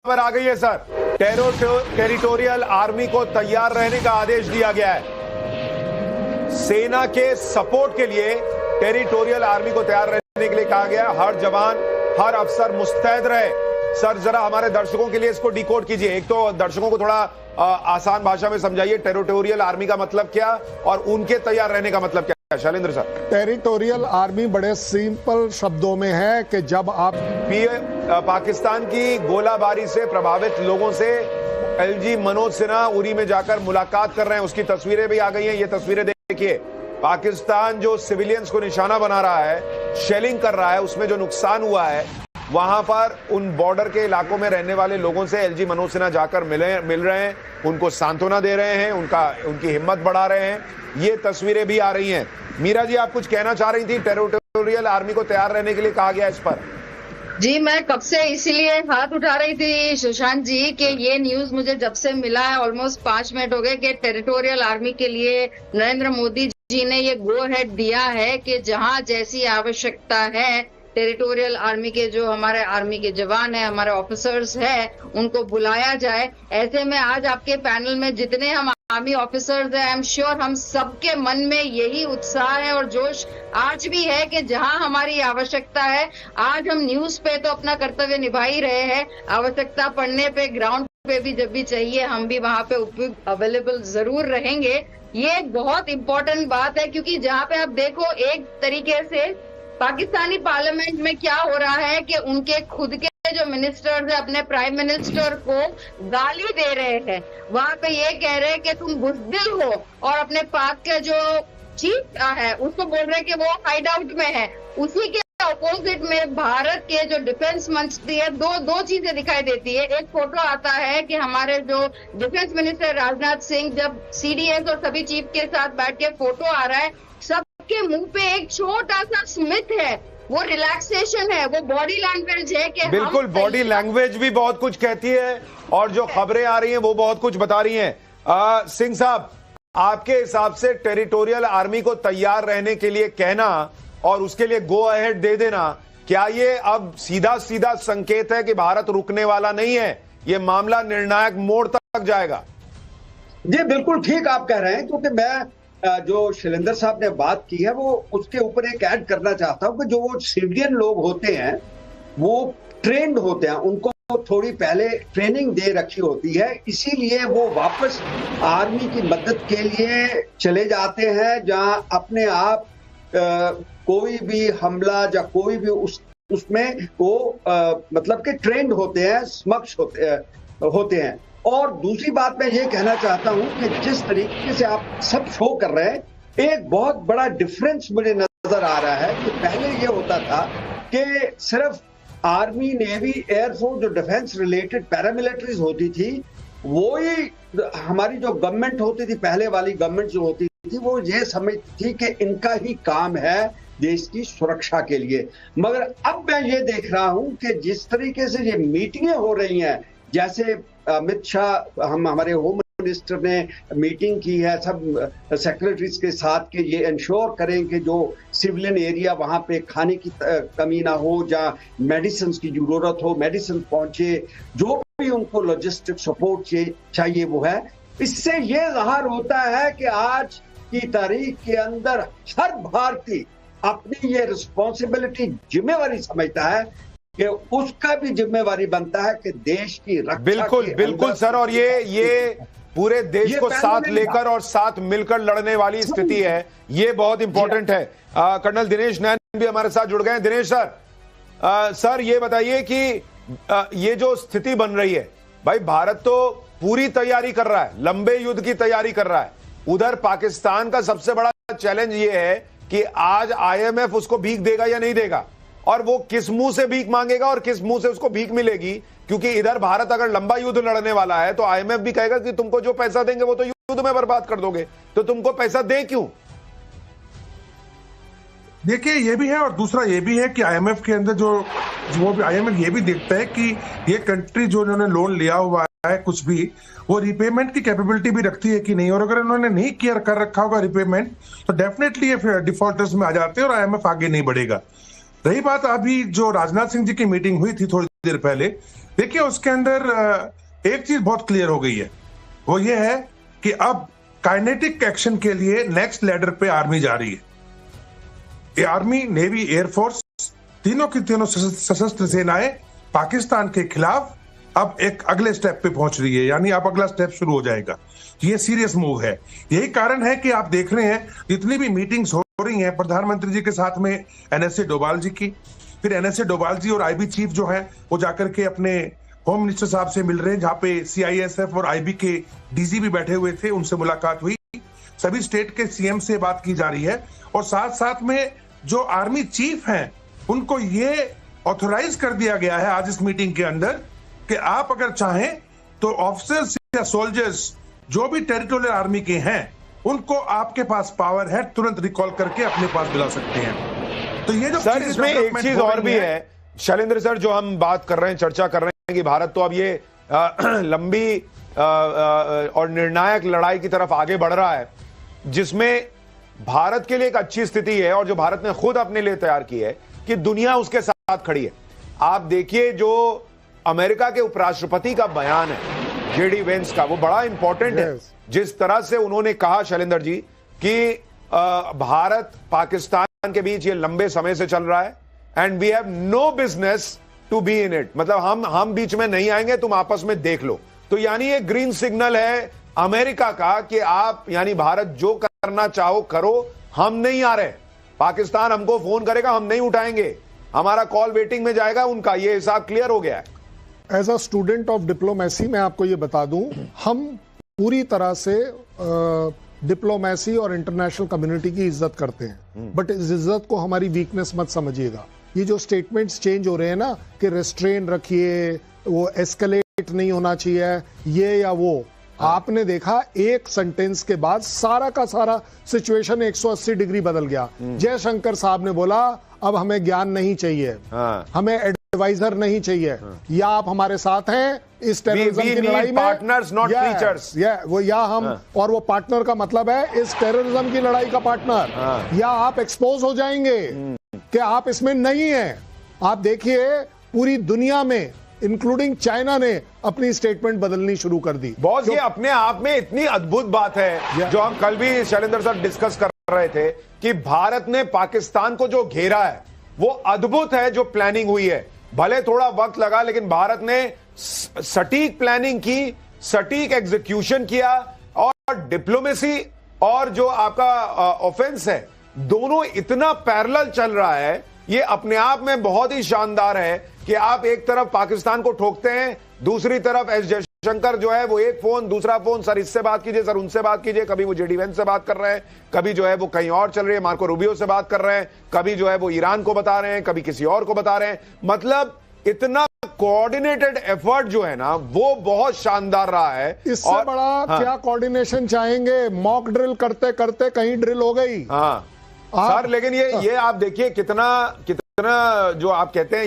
पर आ गई है सर। टेरिटोरियल आर्मी को तैयार रहने का आदेश दिया गया है। सेना के सपोर्ट के लिए टेरिटोरियल आर्मी को तैयार रहने के लिए कहा गया। हर जवान, हर अफसर मुस्तैद रहे। सर जरा हमारे दर्शकों के लिए इसको डिकोड कीजिए। एक तो दर्शकों को थोड़ा आसान भाषा में समझाइए, टेरिटोरियल आर्मी का मतलब क्या और उनके तैयार रहने का मतलब क्या है। शैलेंद्र सर। टेरिटोरियल आर्मी बड़े सिंपल शब्दों में है कि जब आप पाकिस्तान की गोलाबारी से प्रभावित लोगों से एलजी मनोज सिन्हा उरी में जाकर मुलाकात कर रहे हैं, उसकी तस्वीरें भी आ गई हैं। ये तस्वीरें देखिए। पाकिस्तान जो सिविलियंस को निशाना बना रहा है, शेलिंग कर रहा है, उसमें जो नुकसान हुआ है वहां पर उन बॉर्डर के इलाकों में रहने वाले लोगों से एलजी मनोज सिन्हा जाकर मिल रहे हैं, उनको सांत्वना दे रहे हैं, उनकी हिम्मत बढ़ा रहे हैं। ये तस्वीरें भी आ रही हैं। मीरा जी, आप कुछ कहना चाह रही थी। टेरिटोरियल आर्मी को तैयार रहने के लिए कहा गया इस पर। जी, मैं कब से इसीलिए हाथ उठा रही थी सुशांत जी कि ये न्यूज मुझे जब से मिला है, ऑलमोस्ट 5 मिनट हो गए, कि टेरिटोरियल आर्मी के लिए नरेंद्र मोदी जी ने ये गो हेड दिया है कि जहां जैसी आवश्यकता है टेरिटोरियल आर्मी के जो हमारे आर्मी के जवान हैं, हमारे ऑफिसर्स हैं, उनको बुलाया जाए। ऐसे में आज आपके पैनल में जितने हम आर्मी ऑफिसर्स हैं, आई एम श्योर हम सबके मन में यही उत्साह है और जोश आज भी है कि जहां हमारी आवश्यकता है, आज हम न्यूज पे तो अपना कर्तव्य निभा ही रहे हैं, आवश्यकता पड़ने पे ग्राउंड पे भी जब भी चाहिए हम भी वहां पे अवेलेबल जरूर रहेंगे। ये एक बहुत इंपॉर्टेंट बात है, क्योंकि जहां पे आप देखो एक तरीके से पाकिस्तानी पार्लियामेंट में क्या हो रहा है कि उनके खुद के जो मिनिस्टर्स है अपने प्राइम मिनिस्टर को गाली दे रहे हैं। वहां पे ये कह रहे हैं कि तुम बुज़दिल हो, और अपने पाक के जो चीफ है उसको बोल रहे हैं कि वो हाइड आउट में है। उसी के अपोजिट में भारत के जो डिफेंस मंत्री है, दो चीजें दिखाई देती है। एक फोटो आता है कि हमारे जो डिफेंस मिनिस्टर राजनाथ सिंह जब सीडीएस और सभी चीफ के साथ बैठ के फोटो आ रहा है, सबके मुंह पे एक छोटा सा स्मित है, वो रिलैक्सेशन है, वो बॉडी लैंग्वेज है कि बिल्कुल बॉडी लैंग्वेज भी बहुत कुछ कहती है और जो खबरें आ रही हैं वो बहुत कुछ बता रही हैं। सिंह साहब, आपके हिसाब से टेरिटोरियल आर्मी को तैयार रहने के लिए कहना और उसके लिए गो अहेड दे देना, क्या ये अब सीधा सीधा संकेत है कि भारत रुकने वाला नहीं है, ये मामला निर्णायक मोड़ तक जाएगा? जी बिल्कुल ठीक आप कह रहे हैं, क्योंकि मैं जो शैलेंद्र साहब ने बात की है वो उसके ऊपर एक ऐड करना चाहता हूं कि जो वो सिविलियन लोग होते हैं वो ट्रेंड होते हैं, उनको थोड़ी पहले ट्रेनिंग दे रखी होती है, इसीलिए वो वापस आर्मी की मदद के लिए चले जाते हैं जहां अपने आप कोई भी हमला या कोई भी उसमें वो मतलब कि ट्रेंड होते हैं, समक्ष होते हैं। और दूसरी बात मैं ये कहना चाहता हूं कि जिस तरीके से आप सब शो कर रहे हैं, एक बहुत बड़ा डिफरेंस मुझे नजर आ रहा है कि पहले ये होता था कि सिर्फ आर्मी, नेवी, एयरफोर्स जो डिफेंस रिलेटेड पैरामिलिट्रीज होती थी, वो ही हमारी जो गवर्नमेंट होती थी, पहले वाली गवर्नमेंट जो होती थी, वो ये समझती थी कि इनका ही काम है देश की सुरक्षा के लिए। मगर अब मैं ये देख रहा हूं कि जिस तरीके से ये मीटिंगें हो रही हैं, जैसे अमित शाह, हमारे होम मिनिस्टर ने मीटिंग की है सब सेक्रेटरीज के साथ कि ये इंश्योर करें कि जो सिविलियन एरिया वहां पे खाने की कमी ना हो, जहाँ मेडिसिन की जरूरत हो मेडिसिन पहुंचे, जो भी उनको लॉजिस्टिक सपोर्ट चाहिए वो है। इससे ये ज़ाहिर होता है कि आज की तारीख के अंदर हर भारतीय अपनी ये रिस्पॉन्सिबिलिटी, जिम्मेवारी समझता है कि उसका भी जिम्मेवारी बनता है कि देश की रक्षा। बिल्कुल सर, और ये पूरे देश को साथ लेकर और साथ मिलकर लड़ने वाली स्थिति है, ये बहुत इंपॉर्टेंट है। कर्नल दिनेश नैन भी हमारे साथ जुड़ गए हैं। दिनेश सर, ये बताइए कि ये जो स्थिति बन रही है, भाई भारत तो पूरी तैयारी कर रहा है, लंबे युद्ध की तैयारी कर रहा है। उधर पाकिस्तान का सबसे बड़ा चैलेंज ये है कि आज आईएमएफ उसको भीख देगा या नहीं देगा, और वो किस मुंह से भीख मांगेगा और किस मुंह से उसको भीख मिलेगी। क्योंकि इधर भारत अगर लंबा युद्ध लड़ने वाला है तो आईएमएफ भी कहेगा कि तुमको जो पैसा देंगे वो तो युद्ध में बर्बाद कर दोगे, तो तुमको पैसा दे क्यों? देखिए ये भी है, और दूसरा ये भी है कि आईएमएफ के अंदर जो भी आईएमएफ ये भी देखता है कि ये कंट्री जो इन्होंने लोन लिया हुआ है कुछ भी, वो रिपेमेंट की कैपेबिलिटी भी रखती है कि नहीं, और अगर इन्होंने नहीं केयर कर रखा होगा रिपेमेंट तो डेफिनेटली ये डिफॉल्टर्स में आ जाते हैं और आईएमएफ आगे नहीं बढ़ेगा। रही बात अभी जो राजनाथ सिंह जी की मीटिंग हुई थी थोड़ी देर पहले। देखिए उसके अंदर एक चीज बहुत क्लियर हो गई है, वो ये है कि अब काइनेटिक एक्शन के लिए नेक्स्ट लेडर पे आर्मी जा रही है। ये आर्मी, नेवी, एयरफोर्स, तीनों की तीनों सशस्त्र सेनाएं पाकिस्तान के खिलाफ अब एक अगले स्टेप पे पहुंच रही है, यानी अब अगला स्टेप शुरू हो जाएगा। ये सीरियस मूव है। यही कारण है कि आप देख रहे हैं जितनी भी मीटिंग्स हो रही हैं प्रधानमंत्री जी के साथ में एनएसए डोभाल जी की, फिर एनएसए डोभाल जी और आईबी चीफ जो है वो जाकर के अपने होम मिनिस्टर साहब से मिल रहे हैं, जहां पे सीआईएसएफ और आईबी के डीजी भी बैठे हुए थे, उनसे मुलाकात हुई। सभी स्टेट के सीएम से बात की जा रही है और साथ साथ में जो आर्मी चीफ हैं उनको ये ऑथोराइज कर दिया गया है आज इस मीटिंग के अंदर कि आप अगर चाहें तो ऑफिसर्स या सोल्जर्स जो भी टेरिटोरियल आर्मी के हैं उनको आपके पास पावर है तुरंत रिकॉल करके अपने पास बुला सकते हैं। तो ये जो सर इसमें एक चीज और भी है शैलेंद्र सर, जो हम बात कर रहे हैं, चर्चा कर रहे हैं कि भारत तो अब ये लंबी और निर्णायक लड़ाई की तरफ आगे बढ़ रहा है, जिसमें भारत के लिए एक अच्छी स्थिति है और जो भारत ने खुद अपने लिए तैयार की है कि दुनिया उसके साथ खड़ी है। आप देखिए जो अमेरिका के उपराष्ट्रपति का बयान है जेडी वेंस का, वो बड़ा इंपॉर्टेंट है। जिस तरह से उन्होंने कहा शैलेंद्र जी कि भारत पाकिस्तान के बीच ये लंबे समय से चल रहा है and we have no business to be in it, मतलब हम बीच में नहीं आएंगे, तुम आपस में देख लो। तो यानी ये ग्रीन सिग्नल है अमेरिका का कि आप यानी भारत जो करना चाहो करो, हम नहीं आ रहे। पाकिस्तान हमको फोन करेगा, हम नहीं उठाएंगे, हमारा कॉल वेटिंग में जाएगा, उनका ये हिसाब क्लियर हो गया है। As a student of diplomacy मैं आपको ये बता दूं, हम पूरी तरह से डिप्लोमेसी और इंटरनेशनल कम्युनिटी की इज्जत करते हैं, बट इस इज्जत को हमारी वीकनेस मत समझिएगा। ये जो स्टेटमेंट्स चेंज हो रहे हैं ना कि रेस्ट्रेन रखिए, वो एस्केलेट नहीं होना चाहिए, ये या वो, आपने देखा एक सेंटेंस के बाद सारा का सारा सिचुएशन 180 डिग्री बदल गया। जयशंकर साहब ने बोला अब हमें ज्ञान नहीं चाहिए, हमें एडवाइजर नहीं चाहिए, या आप हमारे साथ हैं इस टेररिज्म की लड़ाई में, पार्टनर्स नॉट फीचर्स, वो या हम, और वो पार्टनर का मतलब है इस टेररिज्म की लड़ाई का पार्टनर, या आप एक्सपोज हो जाएंगे कि आप इसमें नहीं हैं। आप देखिए पूरी दुनिया में इंक्लूडिंग चाइना ने अपनी स्टेटमेंट बदलनी शुरू कर दी। बॉस ये अपने आप में इतनी अद्भुत बात है जो हम कल भी शैलेंद्र सर डिस्कस कर रहे थे कि भारत ने पाकिस्तान को जो घेरा है वो अद्भुत है, जो प्लानिंग हुई है। भले थोड़ा वक्त लगा लेकिन भारत ने सटीक प्लानिंग की, सटीक एग्जीक्यूशन किया, और डिप्लोमेसी और जो आपका ऑफेंस है दोनों इतना पैरेलल चल रहा है। ये अपने आप में बहुत ही शानदार है कि आप एक तरफ पाकिस्तान को ठोकते हैं, दूसरी तरफ एस जयशंकर जो है वो एक फोन दूसरा फोन, सर इससे बात कीजिए, सर उनसे बात कीजिए, कभी वो जेडी वेंस से बात कर रहे हैं, कभी जो है वो कहीं और चल रही है, मार्को रूबियो से बात कर रहे हैं, कभी जो है वो ईरान को बता रहे हैं, कभी किसी और को बता रहे हैं। मतलब इतना कोऑर्डिनेटेड एफर्ट जो है ना वो बहुत शानदार रहा है। इससे बड़ा क्या कोऑर्डिनेशन चाहेंगे? मॉक ड्रिल करते करते कहीं ड्रिल हो गई। हाँ सर, लेकिन ये आप देखिए कितना जो आप कहते हैं